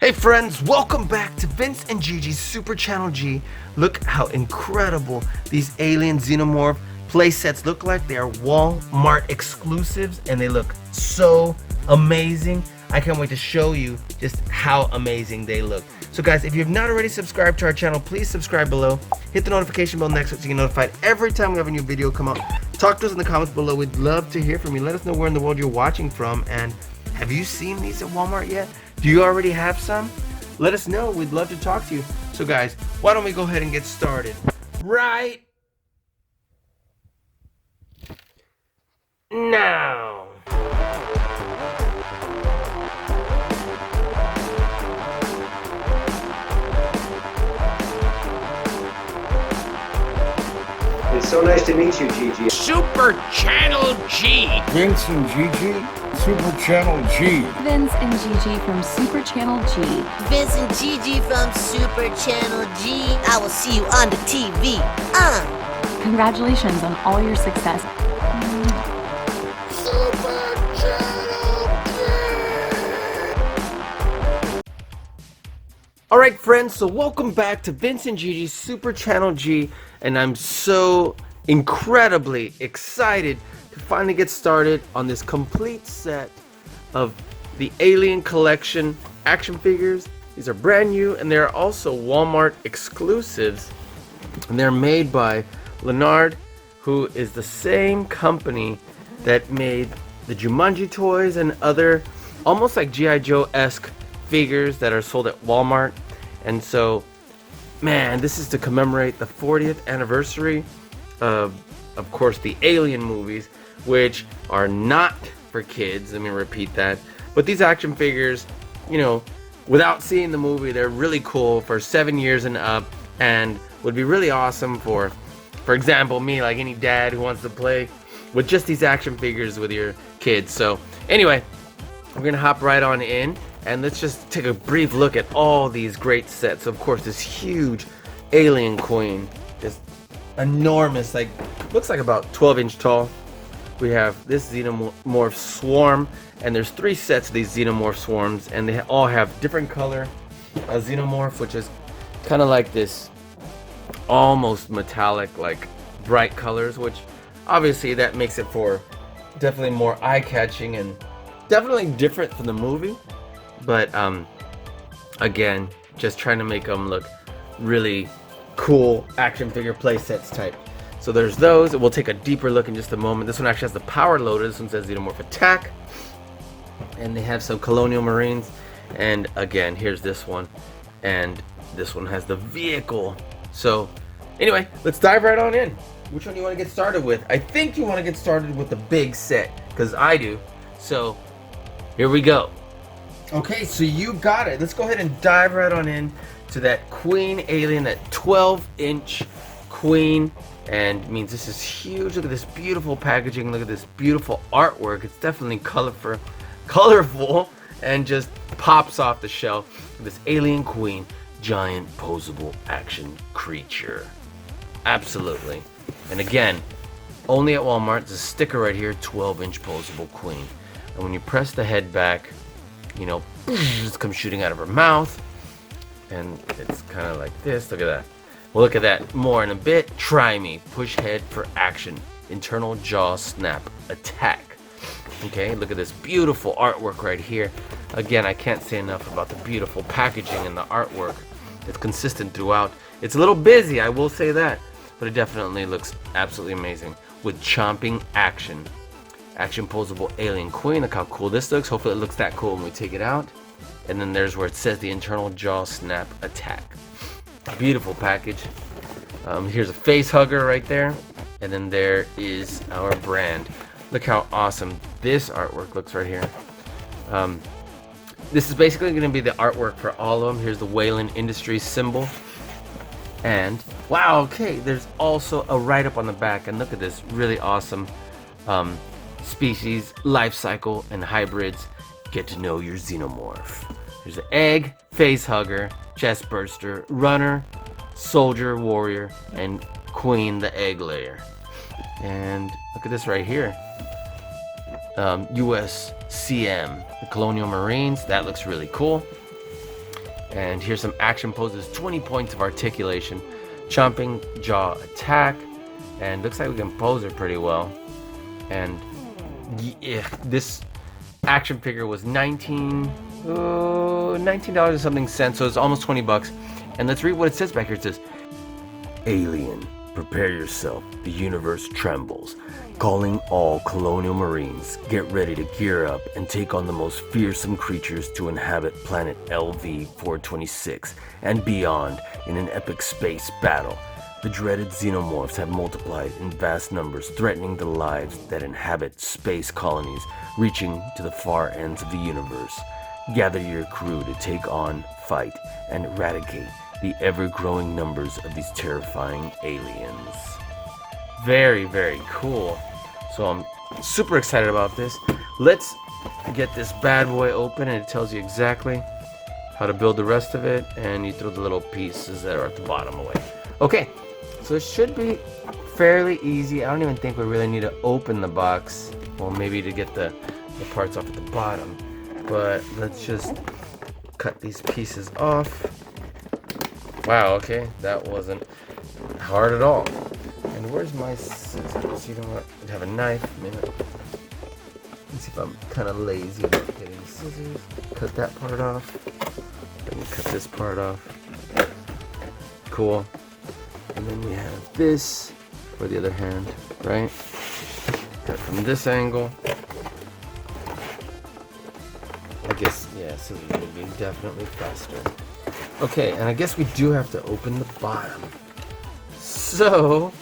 Hey friends, welcome back to Vince and Gigi's Super Channel G. Look how incredible these alien Xenomorph playsets look like. They are Walmart exclusives and they look so amazing. I can't wait to show you just how amazing they look. So guys, if you have not already subscribed to our channel, please subscribe below. Hit the notification bell next so you get notified every time we have a new video come out. Talk to us in the comments below. We'd love to hear from you. Let us know where in the world you're watching from, and have you seen these at Walmart yet? Do you already have some? Let us know. We'd love to talk to you. So guys, why don't we go ahead and get started right now. It's so nice to meet you, Gigi. Super Channel G. Vince and Gigi, Super Channel G. Vince and Gigi from Super Channel G. Vince and Gigi from Super Channel G. I will see you on the TV. Congratulations on all your success. Super Channel G. Alright friends, so welcome back to Vince and Gigi's Super Channel G, and I'm so incredibly excited to finally get started on this complete set of the Alien Collection action figures. These are brand new and they're also Walmart exclusives, and they're made by Leonard, who is the same company that made the Jumanji toys and other almost like G.I. Joe-esque figures that are sold at Walmart. And so, man, this is to commemorate the 40th anniversary of course, the Alien movies, which are not for kids. Let me repeat that. But these action figures, you know, without seeing the movie, they're really cool for 7 years and up, and would be really awesome for example, me, like any dad who wants to play with just these action figures with your kids. So anyway, we're gonna hop right on in and let's just take a brief look at all these great sets. Of course, this huge alien queen, just enormous, like looks like about 12-inch tall. We have this Xenomorph swarm, and there's 3 sets of these Xenomorph swarms, and they all have different color. A Xenomorph, which is kind of like this almost metallic, like bright colors, which obviously that makes it for definitely more eye-catching and definitely different from the movie. But again, just trying to make them look really cool action figure play sets type. So there's those. We'll take a deeper look in just a moment. This one actually has the power loader. This one says Xenomorph Attack, and they have some Colonial Marines. And again, here's this one, and this one has the vehicle. So anyway, let's dive right on in. Which one do you want to get started with? I think you want to get started with the big set, because I do. So here we go. Okay, so you got it. Let's go ahead and dive right on in to that Queen Alien, that 12-inch Queen, and means this is huge. Look at this beautiful packaging. Look at this beautiful artwork. It's definitely colorful, and just pops off the shelf. This Alien Queen, giant posable action creature. Absolutely. And again, only at Walmart. There's a sticker right here, 12-inch posable queen. And when you press the head back, you know, it comes shooting out of her mouth, and it's kind of like this. Look at that. We'll look at that more in a bit. Try me. Push head for action. Internal jaw snap attack. Okay, look at this beautiful artwork right here. Again, I can't say enough about the beautiful packaging and the artwork. It's consistent throughout. It's a little busy, I will say that, but it definitely looks absolutely amazing with chomping action. Action posable alien queen. Look how cool this looks. Hopefully it looks that cool when we take it out. And then there's where it says the internal jaw snap attack. Beautiful package. Here's a face hugger right there, and then there is our brand. Look how awesome this artwork looks right here. This is basically going to be the artwork for all of them. Here's the Wayland Industries symbol, and wow, okay, there's also a write-up on the back, and look at this really awesome species, life cycle, and hybrids. Get to know your Xenomorph. There's an egg, face hugger, chest burster, runner, soldier, warrior, and queen, the egg layer. And look at this right here. USCM, the Colonial Marines. That looks really cool. And here's some action poses, 20 points of articulation, chomping jaw attack, and looks like we can pose it pretty well. And yeah, this action figure was $19 and something cents, so it's almost 20 bucks. And let's read what it says back here. It says, "Alien, prepare yourself. The universe trembles. Calling all colonial marines, get ready to gear up and take on the most fearsome creatures to inhabit planet LV-426 and beyond in an epic space battle. The dreaded Xenomorphs have multiplied in vast numbers, threatening the lives that inhabit space colonies reaching to the far ends of the universe. Gather your crew to take on, fight, and eradicate the ever-growing numbers of these terrifying aliens." Very, very cool. So I'm super excited about this. Let's get this bad boy open, and it tells you exactly how to build the rest of it, and you throw the little pieces that are at the bottom away. Okay, so it should be fairly easy. I don't even think we really need to open the box. Well, maybe to get the parts off at the bottom. But let's just cut these pieces off. Wow, okay, that wasn't hard at all. And where's my scissors? You know what? I have a knife. Maybe. Let's see if I'm kind of lazy about getting the scissors. Cut that part off. Then we cut this part off. Cool. And then we have this for the other hand, right? Cut from this angle. I guess, yeah, scissors would be definitely faster. Okay, and I guess we do have to open the bottom. So,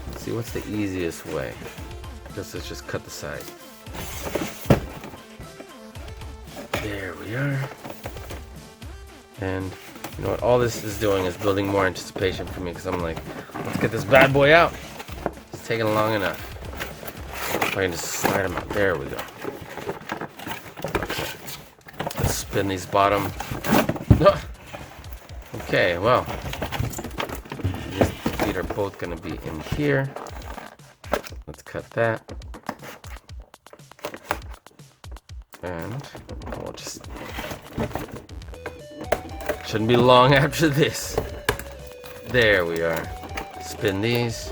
let's see, what's the easiest way? Let's just cut the side. There we are. And you know what all this is doing is building more anticipation for me, because I'm like, let's get this bad boy out. It's taking long enough. If I can just slide them out. There we go. Okay. Let's spin these bottom. Okay, well, these feet are both going to be in here. Let's cut that. And we'll just... shouldn't be long after this. There we are. Spin these.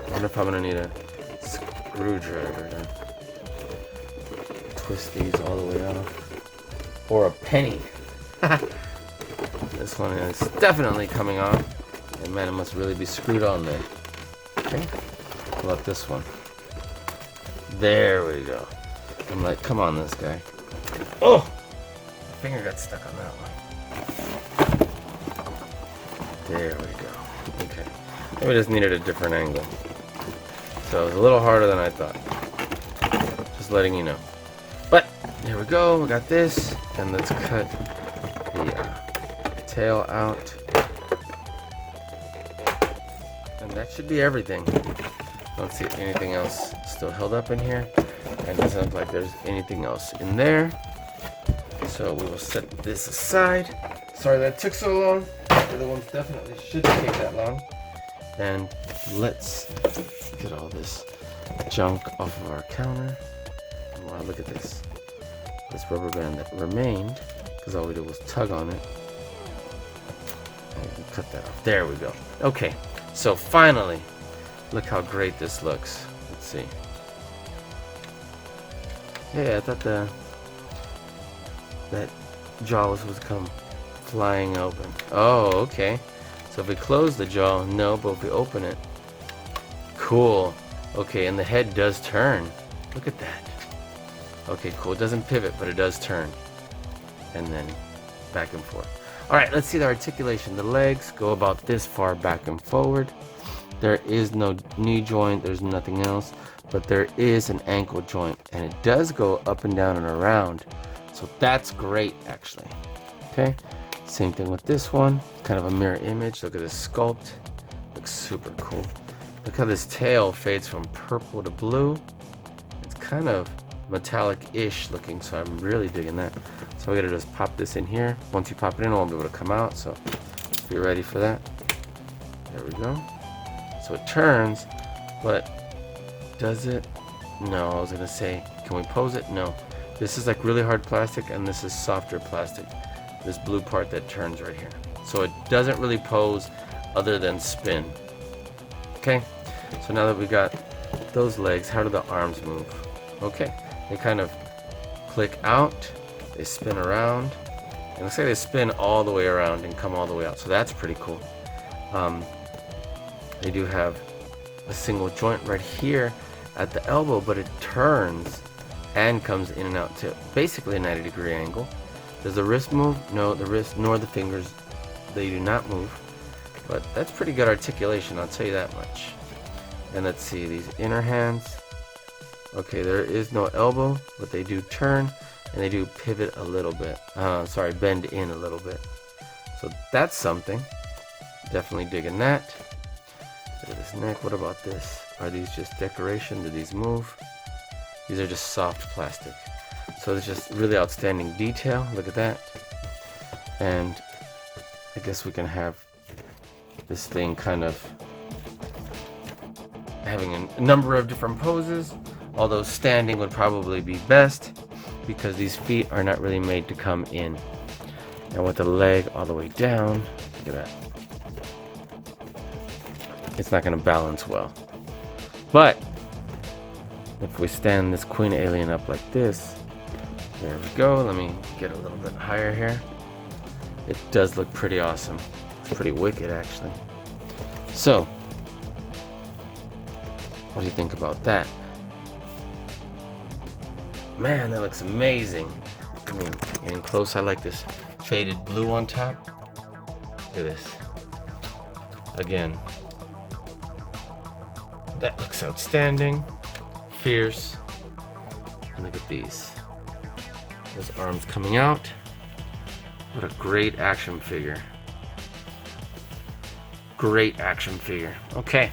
I wonder if I'm going to need a screwdriver to twist these all the way off. Or a penny. This one is definitely coming off. And man, it must really be screwed on there. Okay. Pull out this one. There we go. I'm like, come on, this guy. Oh! My finger got stuck on that one. There we go. Okay. Maybe I just needed a different angle. So it was a little harder than I thought. Just letting you know. But there we go. We got this. And let's cut the tail out. And that should be everything. Don't see anything else still held up in here. And it doesn't look like there's anything else in there. So we will set this aside. Sorry that took so long. The other ones definitely shouldn't take that long. And let's get all this junk off of our counter. And wow, look at this. This rubber band that remained, because all we did was tug on it. And we can cut that off. There we go. Okay, so finally, look how great this looks. Let's see. Yeah, I thought that jaw was supposed to come flying open. Oh, okay. So if we close the jaw, no, but if we open it, cool. Okay, and the head does turn. Look at that. Okay, cool. It doesn't pivot, but it does turn. And then back and forth. Alright, let's see the articulation. The legs go about this far back and forward. There is no knee joint, there's nothing else, but there is an ankle joint, and it does go up and down and around. So that's great, actually. Okay, same thing with this one. Kind of a mirror image. Look at this sculpt. Looks super cool. Look how this tail fades from purple to blue. It's kind of metallic-ish looking, so I'm really digging that. So we gotta just pop this in here. Once you pop it in, it won't be able to come out, so be ready for that. There we go. So it turns, but does it? No, I was gonna say, can we pose it? No. This is like really hard plastic, and this is softer plastic. This blue part that turns right here. So it doesn't really pose other than spin. Okay, so now that we got those legs, how do the arms move? Okay, they kind of click out, they spin around. It looks like they spin all the way around and come all the way out, so that's pretty cool. They do have a single joint right here at the elbow, but it turns and comes in and out to basically a 90-degree angle. Does the wrist move? No, the wrist nor the fingers, they do not move. But that's pretty good articulation, I'll tell you that much. And let's see, these inner hands. Okay, there is no elbow, but they do turn and they do pivot a little bit. Bend in a little bit. So that's something. Definitely digging that. Look at this neck. What about this? Are these just decoration? Do these move? These are just soft plastic. So it's just really outstanding detail. Look at that. And I guess we can have this thing kind of having a number of different poses, although standing would probably be best because these feet are not really made to come in. And with the leg all the way down, look at that. It's not going to balance well. But if we stand this queen alien up like this, there we go. Let me get a little bit higher here. It does look pretty awesome. It's pretty wicked, actually. So, what do you think about that? Man, that looks amazing. I mean, getting close, I like this faded blue on top. Look at this. Again, that looks outstanding. Fierce. And look at these. Those arms coming out. What a great action figure. Great action figure. Okay.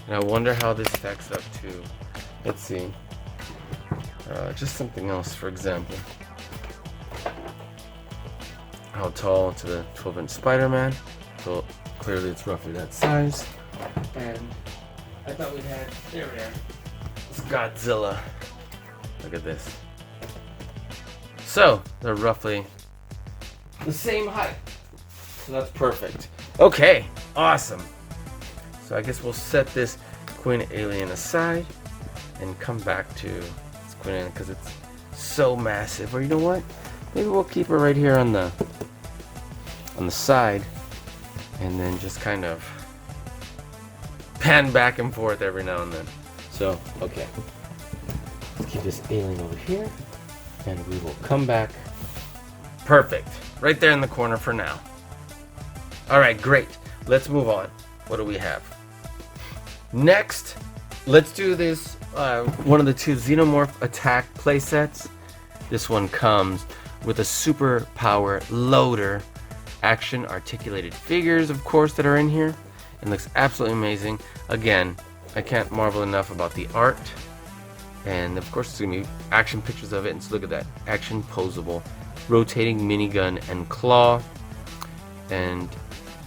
And I wonder how this stacks up to, let's see, just something else, for example. How tall to the 12-inch Spider-Man. So clearly it's roughly that size. And I thought we had, there we are, it's Godzilla. Look at this. So they're roughly the same height. So that's perfect. Okay, awesome. So I guess we'll set this Queen Alien aside and come back to this Queen Alien because it's so massive. Or you know what? Maybe we'll keep her right here on the side and then just kind of pan back and forth every now and then. So, okay. Let's keep this alien over here and we will come back. Perfect. Right there in the corner for now. Alright, great. Let's move on. What do we have? Next, let's do this, one of the two Xenomorph attack playsets. This one comes with a superpower loader. Action articulated figures, of course, that are in here. It looks absolutely amazing. Again, I can't marvel enough about the art. And of course, it's going to be action pictures of it. And so look at that. Action posable. Rotating minigun and claw. And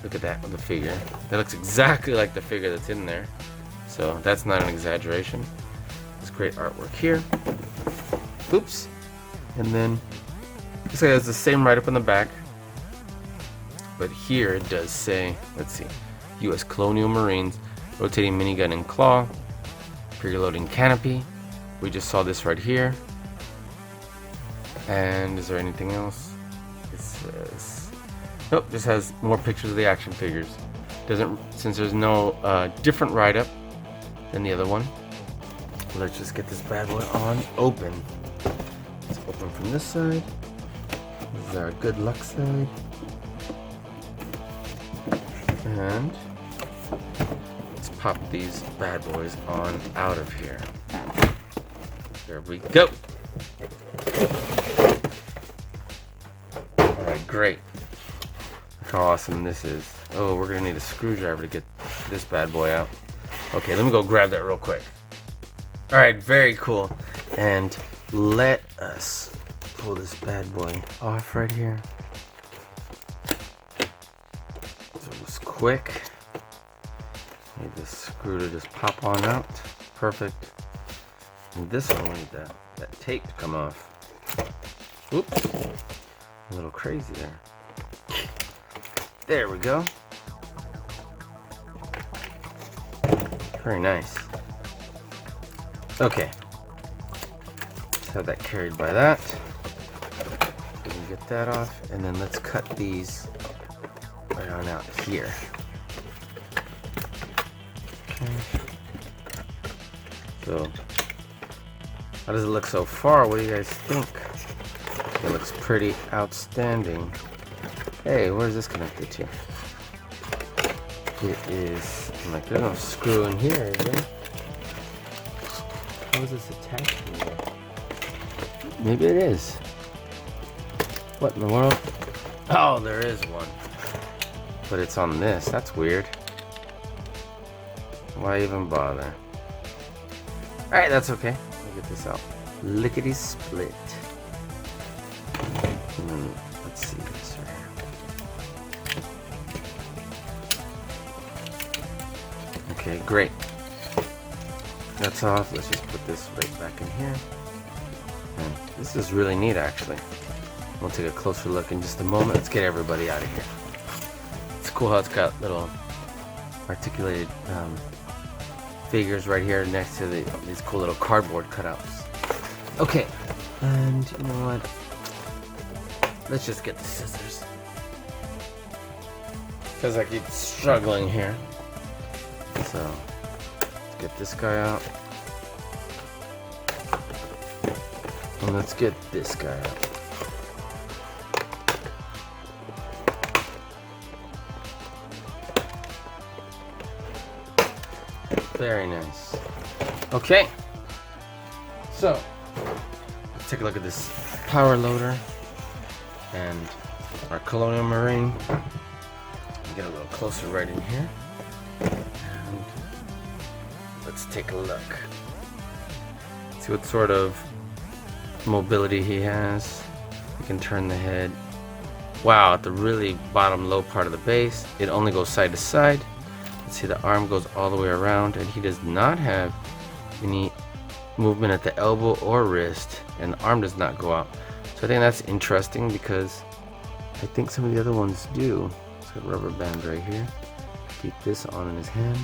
look at that with the figure. That looks exactly like the figure that's in there. So that's not an exaggeration. There's great artwork here. Oops. And then, this guy has the same write-up on the back. But here it does say, let's see, U.S. Colonial Marines, rotating minigun and claw, preloading canopy. We just saw this right here. And is there anything else? It says, nope, just has more pictures of the action figures. Doesn't, since there's no different write-up than the other one. Let's just get this bad boy on open. Let's open from this side. This is our good luck side. And let's pop these bad boys on out of here. There we go. Alright, great. Look how awesome this is. Oh, we're gonna need a screwdriver to get this bad boy out. Okay, let me go grab that real quick. Alright, very cool. And let us pull this bad boy off right here. So just quick. Need this screw to just pop on out. Perfect. And this one, we need that tape to come off. Oops. A little crazy there. There we go. Very nice. Okay. Let's have that carried by that. We can get that off, and then let's cut these right on out here. Okay. So, how does it look so far? What do you guys think? It looks pretty outstanding. Hey, where's this connected to? It is, like, there's no screw in here, is there? How is this attached to here? Maybe it is. What in the world? Oh, there is one. But it's on this. That's weird. Why even bother? Alright, that's okay. We'll get this out. Lickety split. And then, let's see this right here. Okay, great. That's off. Let's just put this right back in here. And this is really neat, actually. We'll take a closer look in just a moment. Let's get everybody out of here. It's cool how it's got little articulated figures right here next to these cool little cardboard cutouts. Okay, and you know what? Let's just get the scissors, because I keep struggling here. So let's get this guy out, and let's get this guy out. Very nice. Okay, so let's take a look at this power loader and our Colonial Marine. Get a little closer right in here, and let's take a look. See what sort of mobility he has. We can turn the head. Wow, at the really bottom low part of the base, it only goes side to side. Let's see, the arm goes all the way around, and he does not have any movement at the elbow or wrist, and the arm does not go out. So I think that's interesting, because I think some of the other ones do. It's got a rubber band right here. Keep this on in his hand.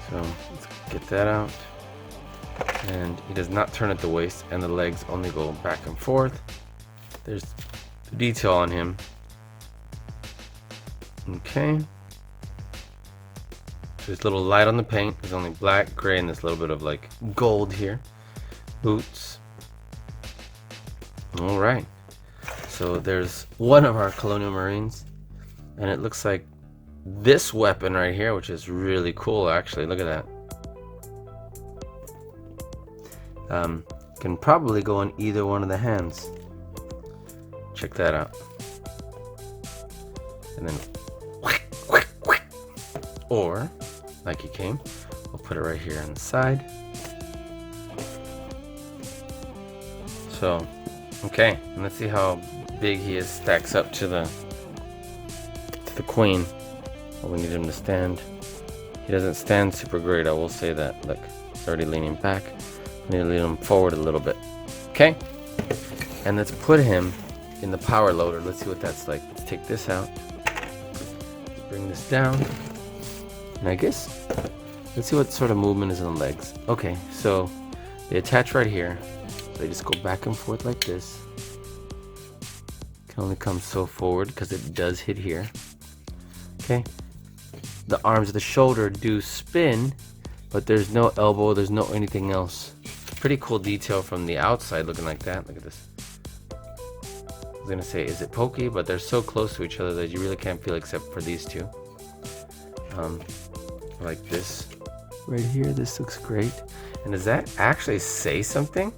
So let's get that out. And he does not turn at the waist, and the legs only go back and forth. There's the detail on him. Okay. There's a little light on the paint. There's only black, gray, and this little bit of like gold here. Boots. Alright. So there's one of our Colonial Marines. And it looks like this weapon right here, which is really cool actually. Look at that. Can probably go on either one of the hands. Check that out. And then, or like he came, we'll put it right here on the side. So, okay, and let's see how big he is, stacks up to the queen. Well, we need him to stand. He doesn't stand super great, I will say that. Look, he's already leaning back. We need to lean him forward a little bit. Okay, and let's put him in the power loader. Let's see what that's like. Let's take this out. Let's bring this down. And I guess, let's see what sort of movement is in the legs. Okay, so they attach right here. They just go back and forth like this. Can only come so forward because it does hit here. Okay. The arms of the shoulder do spin, but there's no elbow, there's no anything else. Pretty cool detail from the outside looking like that. Look at this. I was gonna say, is it pokey? But they're so close to each other that you really can't feel except for these two. Like this right here. This looks great. And does that actually say something?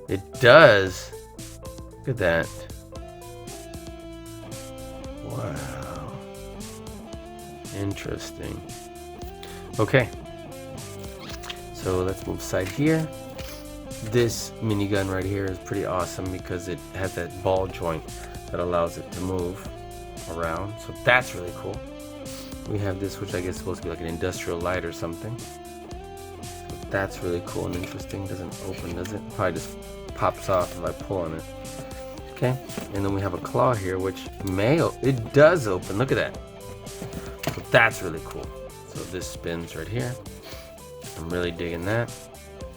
It does. Look at that. Wow. Interesting. Okay. So let's move aside here. This minigun right here is pretty awesome because it has that ball joint that allows it to move around. So that's really cool. We have this, which I guess is supposed to be like an industrial light or something. That's really cool and interesting. Doesn't open, does it? Probably just pops off if I pull on it. Okay, and then we have a claw here, which it does open. Look at that. So that's really cool. So this spins right here. I'm really digging that.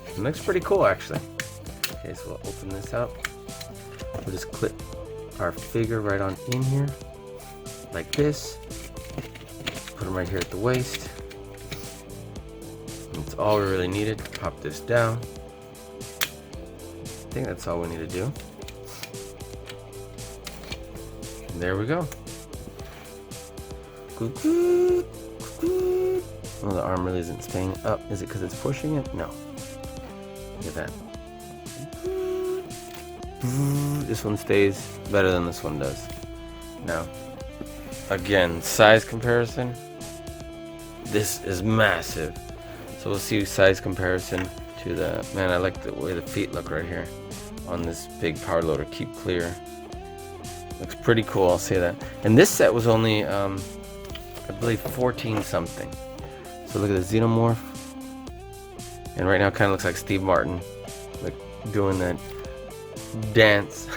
It looks pretty cool, actually. Okay, so we'll open this up. We'll just clip our figure right on in here, like this. Put them right here at the waist. That's all we really needed. Pop this down. I think that's all we need to do. And there we go. Oh, the arm really isn't staying up. Is it because it's pushing it? No. Look at that. This one stays better than this one does. Now, again, size comparison. This is massive. So we'll see size comparison to the, man, I like the way the feet look right here on this big power loader. Keep clear. Looks pretty cool, I'll say that. And this set was only, I believe 14 something. So look at the Xenomorph. And right now it kind of looks like Steve Martin, like doing that dance.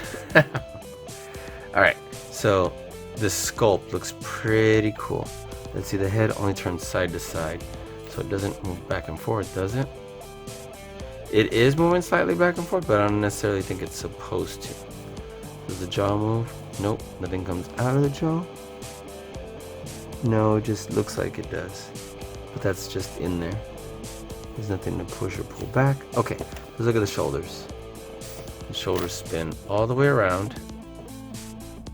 Alright, so the sculpt looks pretty cool. Let's see, the head only turns side to side. So it doesn't move back and forth, does it? It is moving slightly back and forth, but I don't necessarily think it's supposed to. Does the jaw move? Nope, nothing comes out of the jaw. No, it just looks like it does. But that's just in there. There's nothing to push or pull back. Okay, let's look at the shoulders. The shoulders spin all the way around.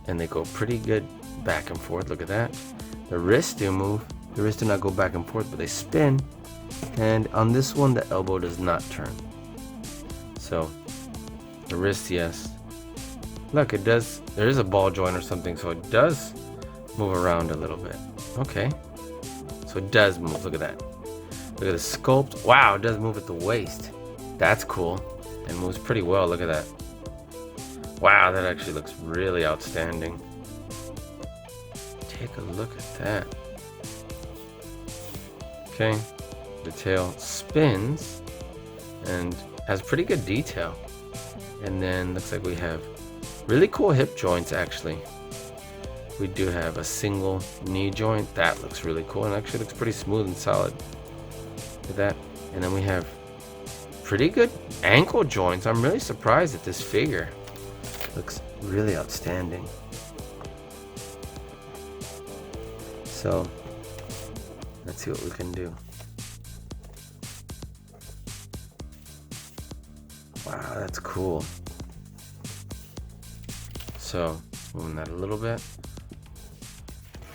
And they go pretty good back and forth. Look at that. The wrists do move. The wrists do not go back and forth, but they spin. And on this one, the elbow does not turn. So, the wrist, yes. Look, it does. There is a ball joint or something, so it does move around a little bit. Okay. So it does move. Look at that. Look at the sculpt. Wow, it does move at the waist. That's cool. And moves pretty well. Look at that. Wow, that actually looks really outstanding. Take a look at that. Okay. The tail spins and has pretty good detail. And then looks like we have really cool hip joints actually. We do have a single knee joint. That looks really cool and actually looks pretty smooth and solid. Look at that. And then we have pretty good ankle joints. I'm really surprised at this figure. Looks really outstanding. So let's see what we can do. Wow, that's cool. So moving that a little bit.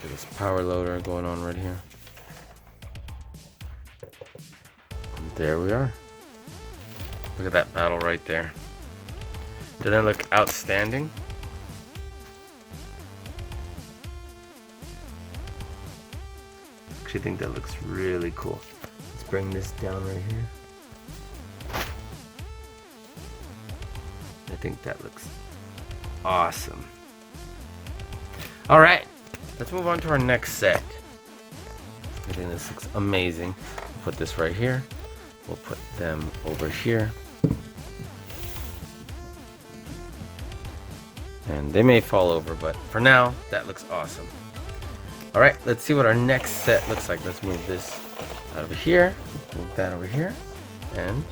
Get this power loader going on right here. And there we are. Look at that battle right there. Did that look outstanding? I actually think that looks really cool. Let's bring this down right here. I think that looks awesome. All right, let's move on to our next set. I think this looks amazing. We'll put this right here. We'll put them over here. And they may fall over, but for now, that looks awesome. All right, let's see what our next set looks like. Let's move this out of here, move that over here, and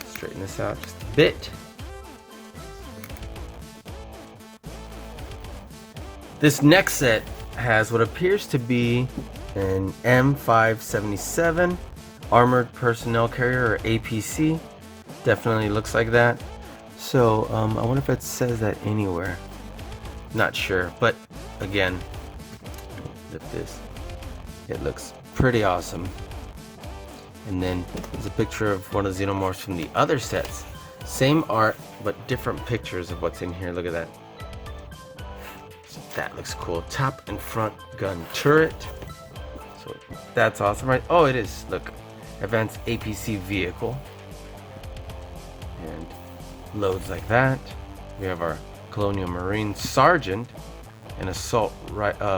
straighten this out just a bit. This next set has what appears to be an M577 Armored Personnel Carrier, or APC. Definitely looks like that. So I wonder if it says that anywhere. Not sure, but again, look at this. It looks pretty awesome. And then there's a picture of one of the Xenomorphs from the other sets. Same art, but different pictures of what's in here. Look at that. So that looks cool. Top and front gun turret. So that's awesome, right? Oh, it is. Look, advanced APC vehicle. And loads like that. We have our Colonial Marine Sergeant, an assault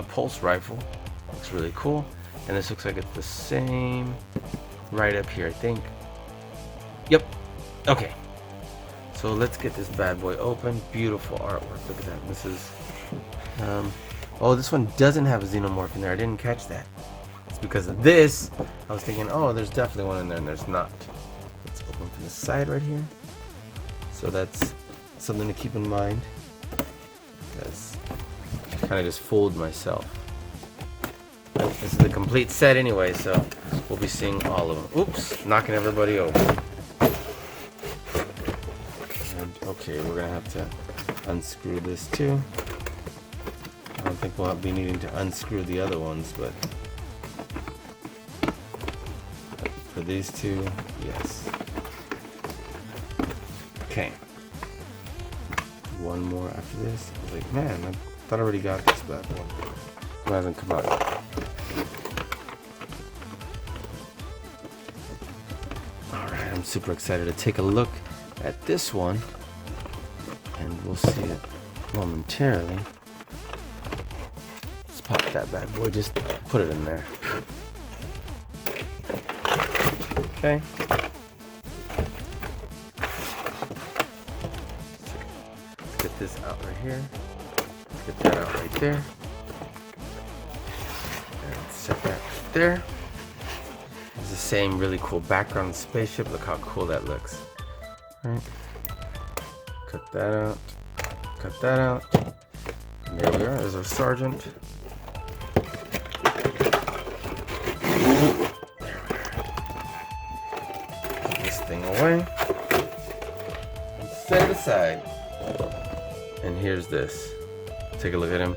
pulse rifle. Looks really cool. And this looks like it's the same right up here, I think. Yep. Okay. So let's get this bad boy open. Beautiful artwork. Look at that. This is... oh, this one doesn't have a Xenomorph in there. I didn't catch that. It's because of this. I was thinking, oh, there's definitely one in there, and there's not. Let's open from the side right here. So that's something to keep in mind. Because I kind of just fooled myself. This is a complete set anyway, so we'll be seeing all of them. Oops, knocking everybody over. And, okay, we're gonna have to unscrew this too. I don't think we'll be needing to unscrew the other ones, but for these two, yes. Okay. One more after this. I was like, man, I thought I already got this bad one. It hasn't come out yet. Alright, I'm super excited to take a look at this one, and we'll see it momentarily. Let's pop that bad boy, just put it in there. Okay. Let's get this out right here. Let's get that out right there. And set that right there. It's the same really cool background spaceship. Look how cool that looks. All right. Cut that out. Cut that out. And there we are. There's our sergeant. Put this thing away. And set it aside. And here's this. Take a look at him.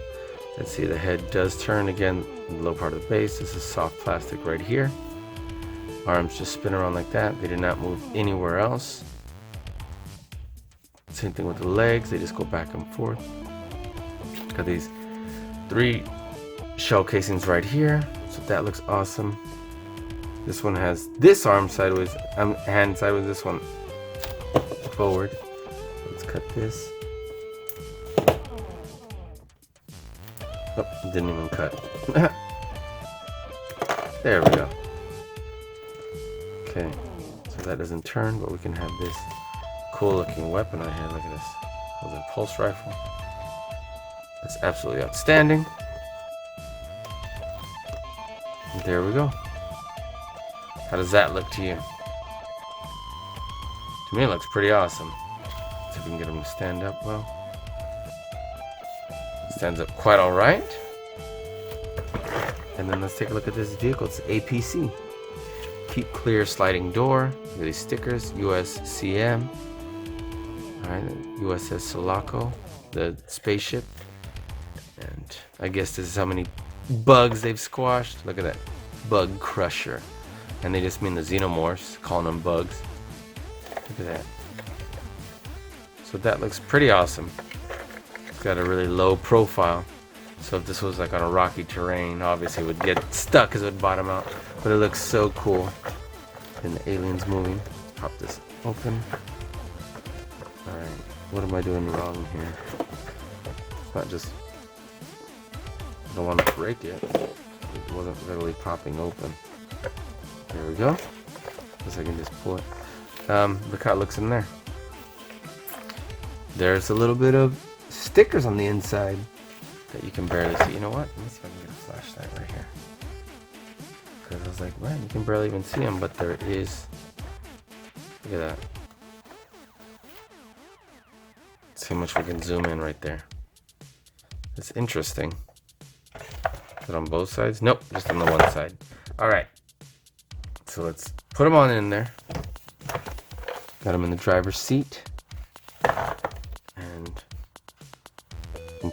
Let's see, the head does turn again. The low part of the base. This is soft plastic right here. Arms just spin around like that. They did not move anywhere else. Same thing with the legs. They just go back and forth. Got these 3 shell casings right here. So that looks awesome. This one has this arm sideways, hand sideways, this one forward. Let's cut this. Oh, didn't even cut. There we go. Okay, so that doesn't turn, but we can have this cool looking weapon right here. Look at this. It's a pulse rifle. That's absolutely outstanding. And there we go. How does that look to you? To me, it looks pretty awesome. See if we can get him to stand up well. Stands up quite alright. And then let's take a look at this vehicle. It's APC. Keep clear sliding door. Look at these stickers. USCM. Alright, USS Sulaco, the spaceship. And I guess this is how many bugs they've squashed. Look at that. Bug crusher. And they just mean the Xenomorphs, calling them bugs. Look at that. So that looks pretty awesome. It's got a really low profile. So if this was like on a rocky terrain, obviously it would get stuck because it would bottom out. But it looks so cool. And the alien's moving. Pop this open. Alright, what am I doing wrong here? It's not just... I don't want to break it. It wasn't really popping open. There we go. Guess I can just pull it. Look how it looks in there. There's a little bit of stickers on the inside that you can barely see. You know what? Let me see if I can get a flashlight right here. Because I was like, man, you can barely even see them, but there is. Look at that. See how much we can zoom in right there. It's interesting. Is it on both sides? Nope, just on the one side. Alright. So let's put them on in there. Got him in the driver's seat. And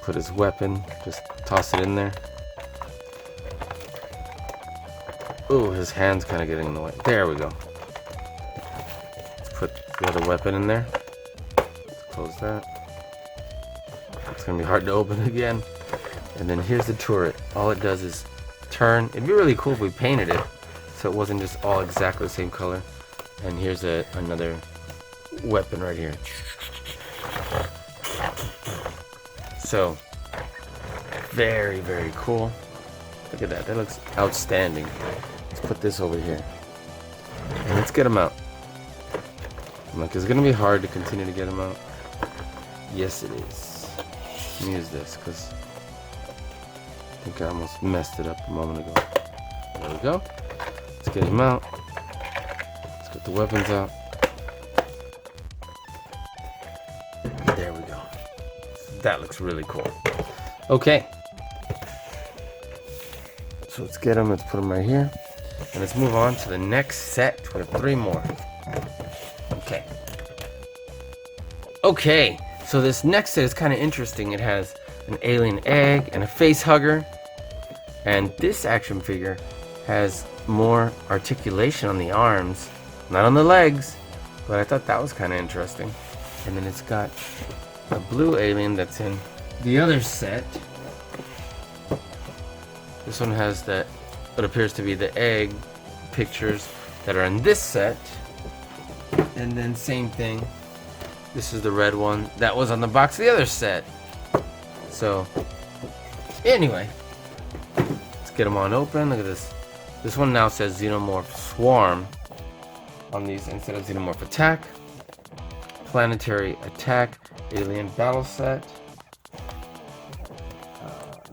put his weapon. Just toss it in there. Ooh, his hand's kind of getting in the way. There we go. Let's put the other weapon in there. Let's close that. It's going to be hard to open again. And then here's the turret. All it does is turn. It'd be really cool if we painted it so it wasn't just all exactly the same color. And here's another weapon right here. So, very, very cool. Look at that. That looks outstanding. Let's put this over here. And let's get him out. I'm like, is it gonna be hard to continue to get him out? Yes, it is. Let me use this because I think I almost messed it up a moment ago. There we go. Let's get him out. Let's get the weapons out. There we go. That looks really cool. Okay. So let's get him. Let's put him right here. And let's move on to the next set. We have 3 more. Okay. Okay. So this next set is kind of interesting. It has an alien egg and a face hugger. And this action figure has more articulation on the arms, not on the legs, but I thought that was kind of interesting. And then it's got a blue alien that's in the other set. This one has what appears to be the egg pictures that are in this set. And then same thing. This is the red one that was on the box of the other set. So anyway, let's get them on open. Look at this. This one now says Xenomorph Swarm on these instead of Xenomorph Attack. Planetary Attack Alien Battle Set.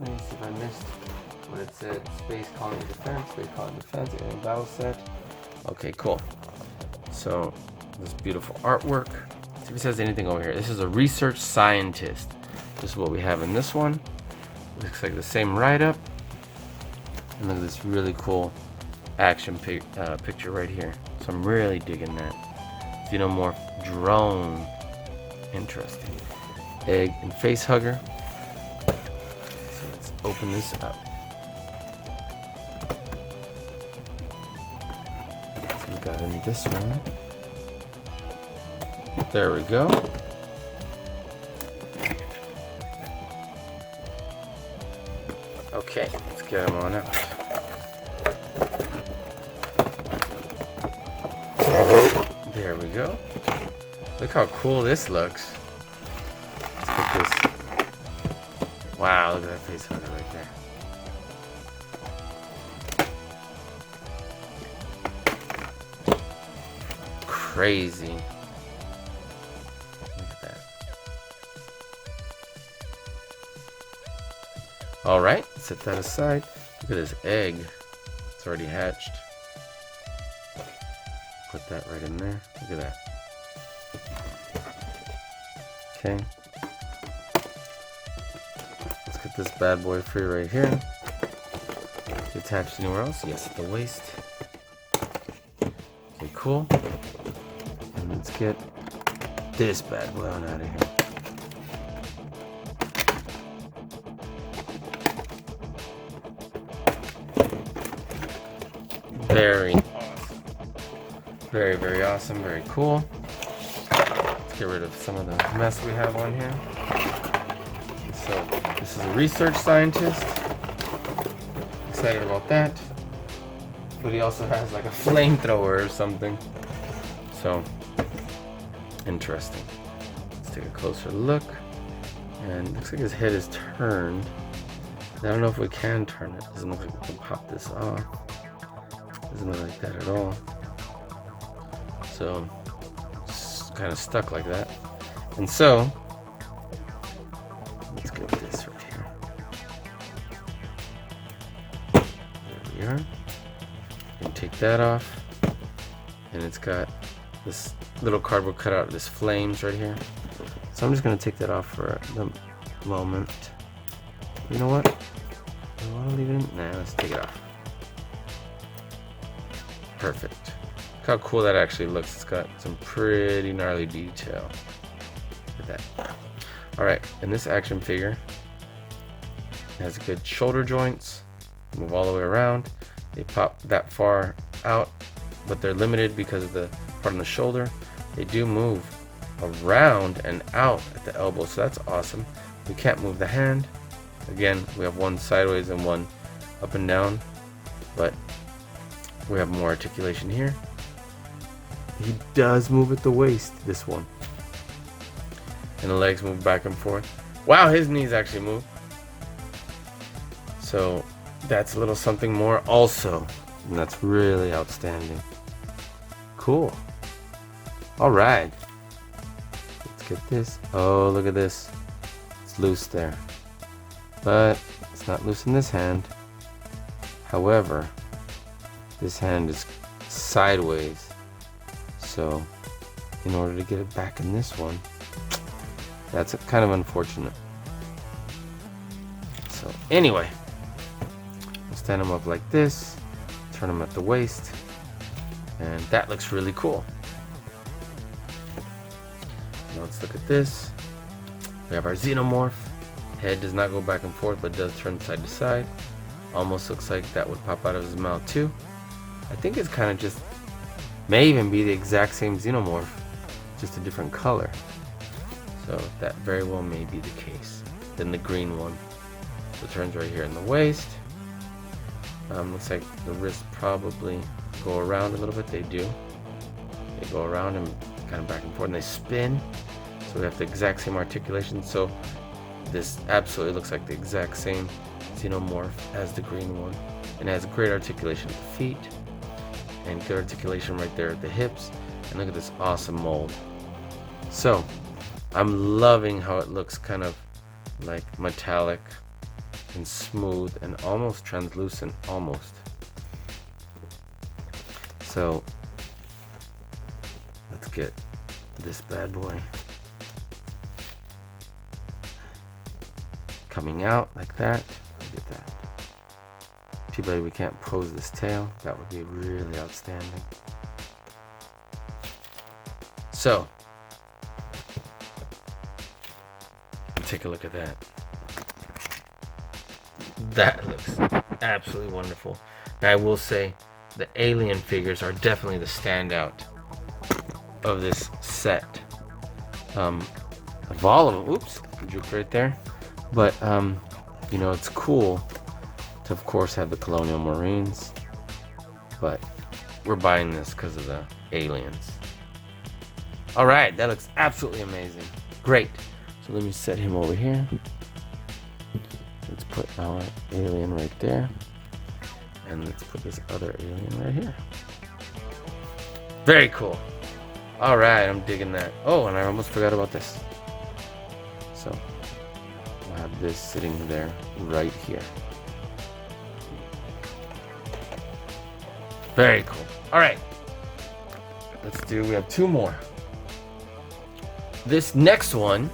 Let me see if I missed what it said. Space Colony Defense, Space Colony Defense, Alien Battle Set. Okay, cool. So this beautiful artwork. See if it says anything over here. This is a research scientist. This is what we have in this one. Looks like the same write-up. And look at this really cool action picture right here. So I'm really digging that. Xenomorph drone. Interesting. Egg and face hugger. So let's open this up. So we got in this one. There we go. Okay, let's get them on out. There we go. Look how cool this looks. Let's put this. Wow, look at that face hugger right there. Crazy. Look at that. Alright, set that aside. Look at this egg. It's already hatched. Put that right in there. Look at that. Okay. Let's get this bad boy free right here. Is it attached anywhere else? Yes, at the waist. Okay, cool. And let's get this bad boy on out of here. Very awesome. Very, very awesome. Very cool. Let's get rid of some of the mess we have on here. So, this is a research scientist. Excited about that. But he also has like a flamethrower or something. So, interesting. Let's take a closer look. And it looks like his head is turned. I don't know if we can turn it. Doesn't look like we can pop this off. Doesn't look like that at all. So it's kind of stuck like that. And so let's get this right here. There we are. And take that off. And it's got this little cardboard cutout of this flames right here. So I'm just gonna take that off for the moment. You know what? Do I want to leave it in? Nah, let's take it off. Perfect. Look how cool that actually looks. It's got some pretty gnarly detail. Look at that. Alright, and this action figure has good shoulder joints. Move all the way around. They pop that far out, but they're limited because of the part on the shoulder. They do move around and out at the elbow, so that's awesome. We can't move the hand. Again, we have one sideways and one up and down, but we have more articulation here. He does move at the waist, this one. And the legs move back and forth. Wow, his knees actually move. So that's a little something more also. And that's really outstanding. Cool. All right. Let's get this. Oh, look at this. It's loose there. But it's not loose in this hand. However, this hand is sideways. So, in order to get it back in this one, that's kind of unfortunate. So, anyway, we'll stand them up like this, turn them at the waist, and that looks really cool. Now let's look at this. We have our Xenomorph. Head does not go back and forth, but does turn side to side. Almost looks like that would pop out of his mouth too. I think it's kind of just, may even be the exact same Xenomorph, just a different color. So that very well may be the case. Then the green one. So it turns right here in the waist. Looks like the wrists probably go around a little bit. They do. They go around and kind of back and forth, and they spin. So we have the exact same articulation. So this absolutely looks like the exact same Xenomorph as the green one, and has great articulation at the feet and good articulation right there at the hips. And look at this awesome mold. So I'm loving how it looks kind of like metallic and smooth and almost translucent, almost. So let's get this bad boy coming out like that. Look at that. Too bad we can't pose this tail. That would be really outstanding. So take a look at that. That looks absolutely wonderful. Now I will say the alien figures are definitely the standout of this set. Of all of them. Oops, juke right there. But you know, it's cool to of course have the Colonial Marines, but we're buying this because of the aliens. All right, that looks absolutely amazing. Great. So let me set him over here. Let's put our alien right there, and let's put this other alien right here. Very cool. All right, I'm digging that. Oh, and I almost forgot about this. So I'll have this sitting there right here. Very cool. All right, we have two more. This next one,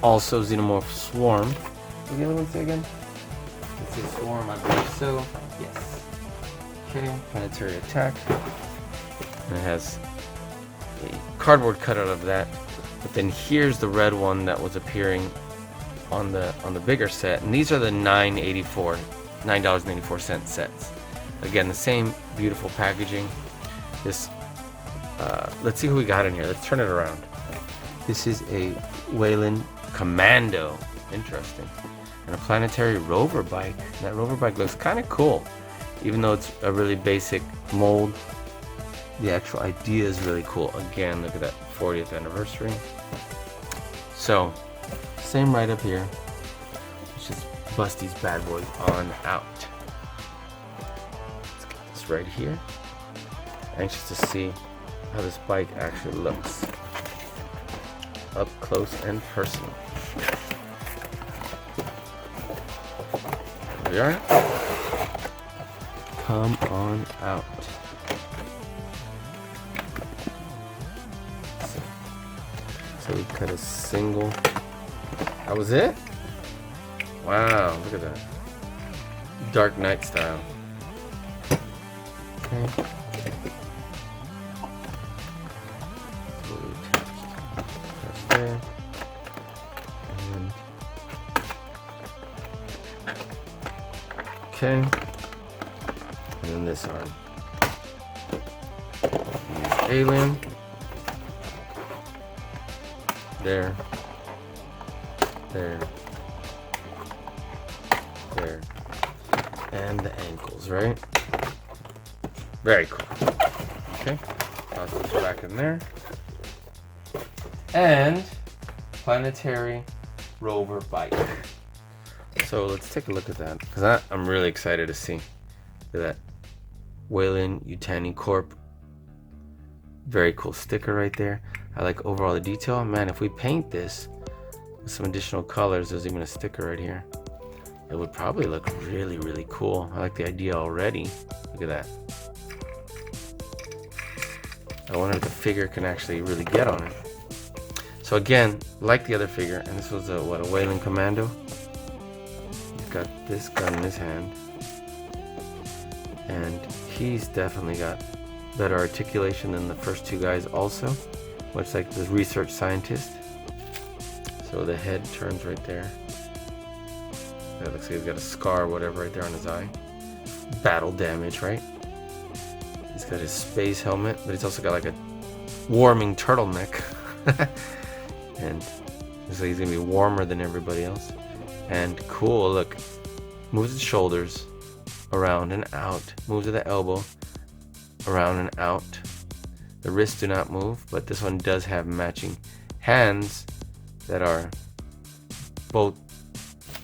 also Xenomorph Swarm. What the other one say again? It's a Swarm, I believe so. Yes. Okay, Planetary Attack. And it has a cardboard cutout of that. But then here's the red one that was appearing on the bigger set. And these are the $9.84 sets. Again, the same beautiful packaging. This, let's see who we got in here. Let's turn it around. This is a Weyland Commando. Interesting. And a Planetary rover bike. And that rover bike looks kind of cool. Even though it's a really basic mold, the actual idea is really cool. Again, look at that 40th anniversary. So, same right up here. Let's just bust these bad boys on out. Let's get this right here. Anxious to see how this bike actually looks up close and personal. There we are. Come on out. So we cut a single. That was it? Wow, look at that. Dark Knight style. Okay. There. And okay. And then this arm. Use alien. There. There. There. And the ankles, right? Very cool. Okay. Toss this back in there. And Planetary rover bike. So let's take a look at that, because I'm really excited to see that Weyland Yutani Corp Very cool sticker right there. I like overall the detail. Man, if we paint this with some additional colors, there's even a sticker right here. It would probably look really, really cool. I like the idea already. Look at that. I wonder if the figure can actually really get on it. So again, like the other figure, and this was a Whaling Commando. He's got this gun in his hand. And he's definitely got better articulation than the first two guys also. Much like the research scientist. So the head turns right there. That looks like he's got a scar or whatever right there on his eye. Battle damage, right? He's got his space helmet, but he's also got like a warming turtleneck. And looks like he's gonna be warmer than everybody else. And cool, look. Moves his shoulders around and out. Moves to the elbow, around and out. The wrists do not move, but this one does have matching hands that are both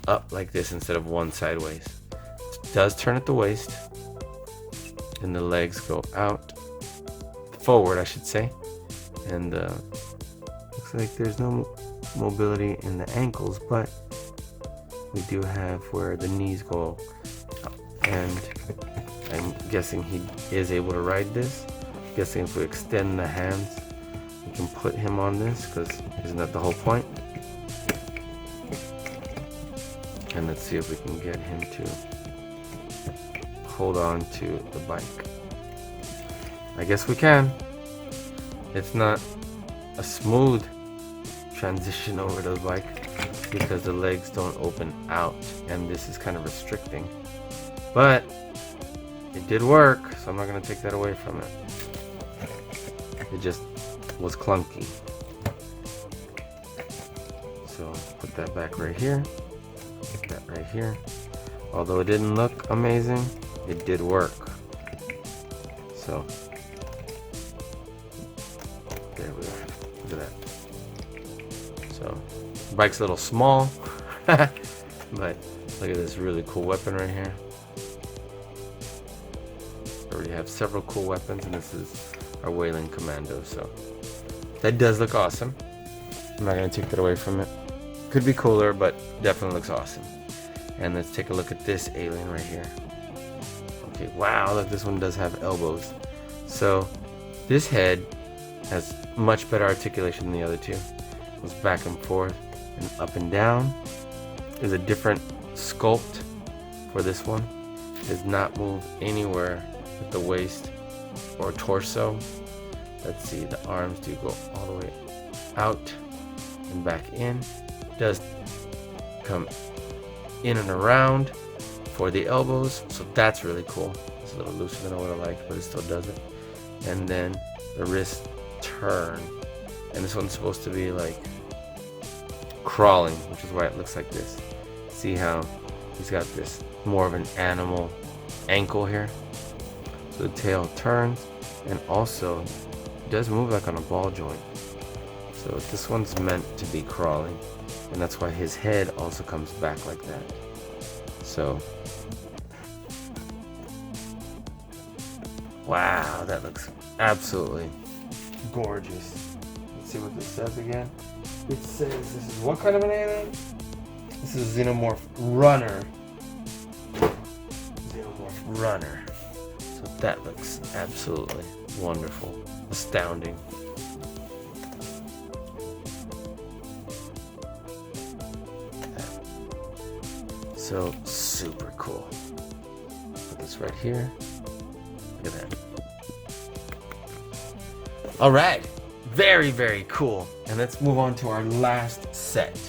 up like this instead of one sideways. It does turn at the waist, and the legs go out, forward I should say, and looks like there's no mobility in the ankles, but we do have where the knees go up. And I'm guessing he is able to ride this. I'm guessing if we extend the hands, we can put him on this, because isn't that the whole point? And let's see if we can get him to hold on to the bike. I guess we can. It's not a smooth transition over to the bike because the legs don't open out, and this is kind of restricting. But it did work, so I'm not going to take that away from it. It just was clunky. So put that back right here. Put that right here. Although it didn't look amazing, it did work. So there we are. Look at that. So the bike's a little small, but look at this really cool weapon right here. We already have several cool weapons, and this is our Whaling Commando. So that does look awesome. I'm not gonna take that away from it. Could be cooler, but definitely looks awesome. And let's take a look at this alien right here. Okay, wow, look, this one does have elbows. So this head has much better articulation than the other two. It goes back and forth and up and down. There's a different sculpt for this one. It does not move anywhere at the waist or torso. Let's see, the arms do go all the way out and back in. It does come in and around for the elbows, so that's really cool. It's a little looser than I would have liked, but it still does it. And then the wrists turn, and this one's supposed to be like crawling, which is why it looks like this. See how he's got this more of an animal ankle here. So the tail turns, and also it does move like on a ball joint. So this one's meant to be crawling, and that's why his head also comes back like that. So wow, that looks absolutely gorgeous. Let's see what this says again. It says this is what kind of an alien? This is a Xenomorph runner. Xenomorph runner. So that looks absolutely wonderful. Astounding. So super cool. Put this right here. Look at that. All right, very, very cool. And let's move on to our last set.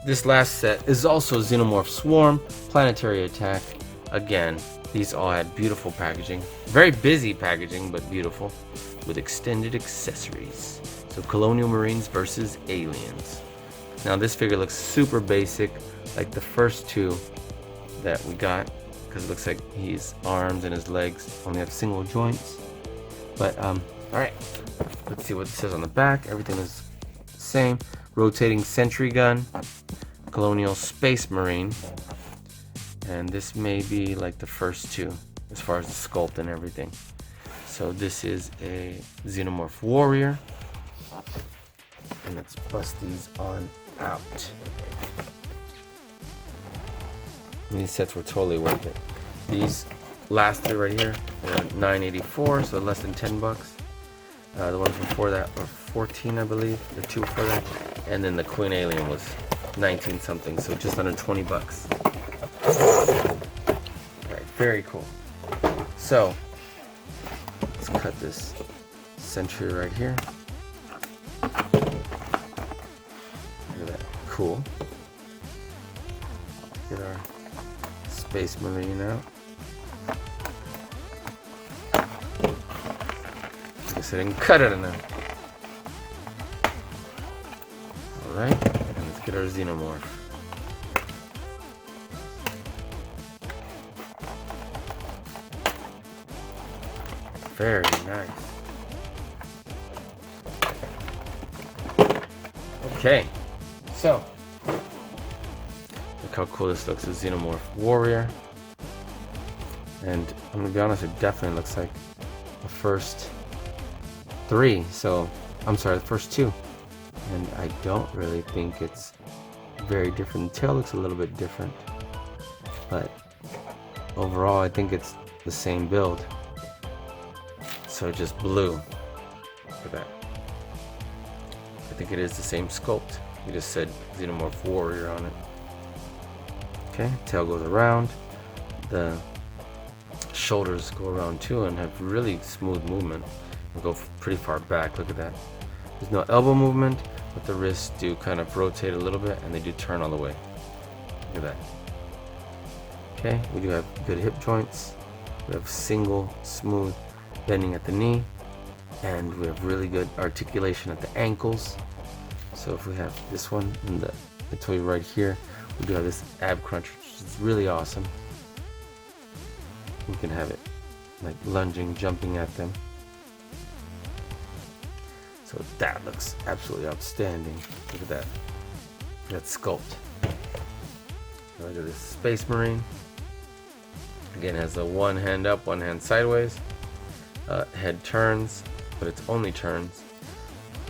This last set is also Xenomorph Swarm, Planetary Attack. Again, these all had beautiful packaging. Very busy packaging, but beautiful, with extended accessories. So Colonial Marines versus Aliens. Now this figure looks super basic, like the first two that we got, because it looks like his arms and his legs only have single joints. But all right, let's see what it says on the back. Everything is the same. Rotating Sentry gun, Colonial Space Marine, and this may be like the first two as far as the sculpt and everything. So this is a Xenomorph warrior. And let's bust these on out. And these sets were totally worth it. These last three right here were $9.84, so less than 10 bucks. The ones before that were 14, I believe. The two before that, and then the Queen Alien was 19 something, so just under 20 bucks. Alright, very cool. So let's cut this Sentry right here. Look at that, cool. Get our Space Marine out. I guess I didn't cut it enough. Alright, and let's get our Xenomorph. Very nice. Okay, so look how cool this looks, a Xenomorph warrior. And I'm gonna be honest, it definitely looks like the first three. So I'm sorry, the first two. And I don't really think it's very different. The tail looks a little bit different, but overall I think it's the same build. So just blue. Look at that. I think it is the same sculpt. We just said Xenomorph warrior on it. Okay, tail goes around. The shoulders go around too and have really smooth movement and go pretty far back. Look at that. There's no elbow movement, but the wrists do kind of rotate a little bit and they do turn all the way. Look at that. Okay, we do have good hip joints. We have single smooth bending at the knee, and we have really good articulation at the ankles. So if we have this one in the, I told you right here, we do have this ab crunch, which is really awesome. We can have it like lunging, jumping at them. So that looks absolutely outstanding. Look at that. That sculpt. Look at this Space Marine. Again, has the one hand up, one hand sideways. Head turns, but it's only turns.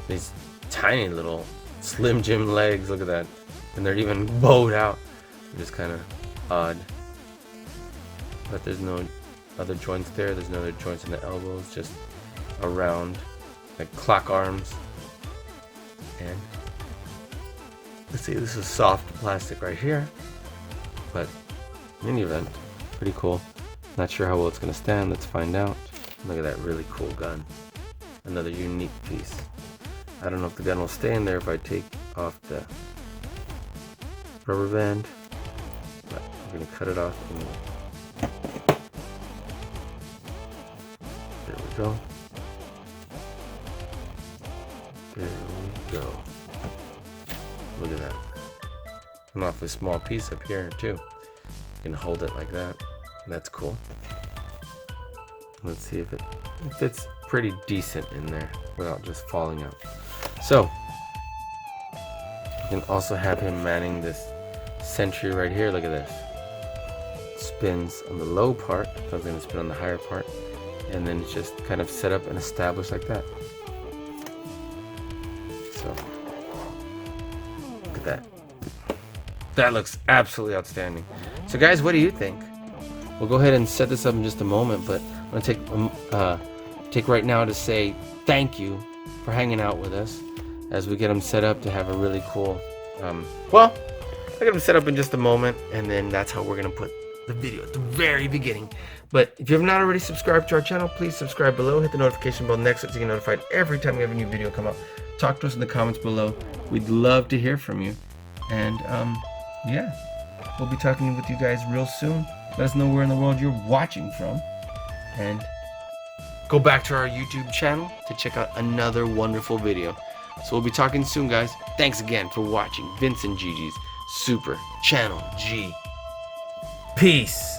These tiny little Slim Jim legs, look at that. And they're even bowed out. They're just kind of odd. But there's no other joints there. There's no other joints in the elbows, just around, like clock arms. And let's see, this is soft plastic right here. But in any event, pretty cool. Not sure how well it's going to stand. Let's find out. Look at that really cool gun. Another unique piece. I don't know if the gun will stay in there if I take off the rubber band, but I'm going to cut it off anyway. There we go. There we go. Look at that. An awfully small piece up here too. You can hold it like that. That's cool. Let's see if it fits pretty decent in there without just falling out. So you can also have him manning this Sentry right here. Look at this. Spins on the low part. So it's going to spin on the higher part, and then it's just kind of set up and established like that. So look at that. That looks absolutely outstanding. So guys, what do you think? We'll go ahead and set this up in just a moment, but I'm gonna take right now to say thank you for hanging out with us as we get them set up to have a really cool. Well, I'll get them set up in just a moment, and then that's how we're gonna put the video at the very beginning. But if you have not already subscribed to our channel, please subscribe below. Hit the notification bell next to it so you get notified every time we have a new video come up. Talk to us in the comments below. We'd love to hear from you, and yeah, we'll be talking with you guys real soon. Let us know where in the world you're watching from, and go back to our YouTube channel to check out another wonderful video. So we'll be talking soon, guys. Thanks again for watching Vincent Gigi's Super Channel G. Peace.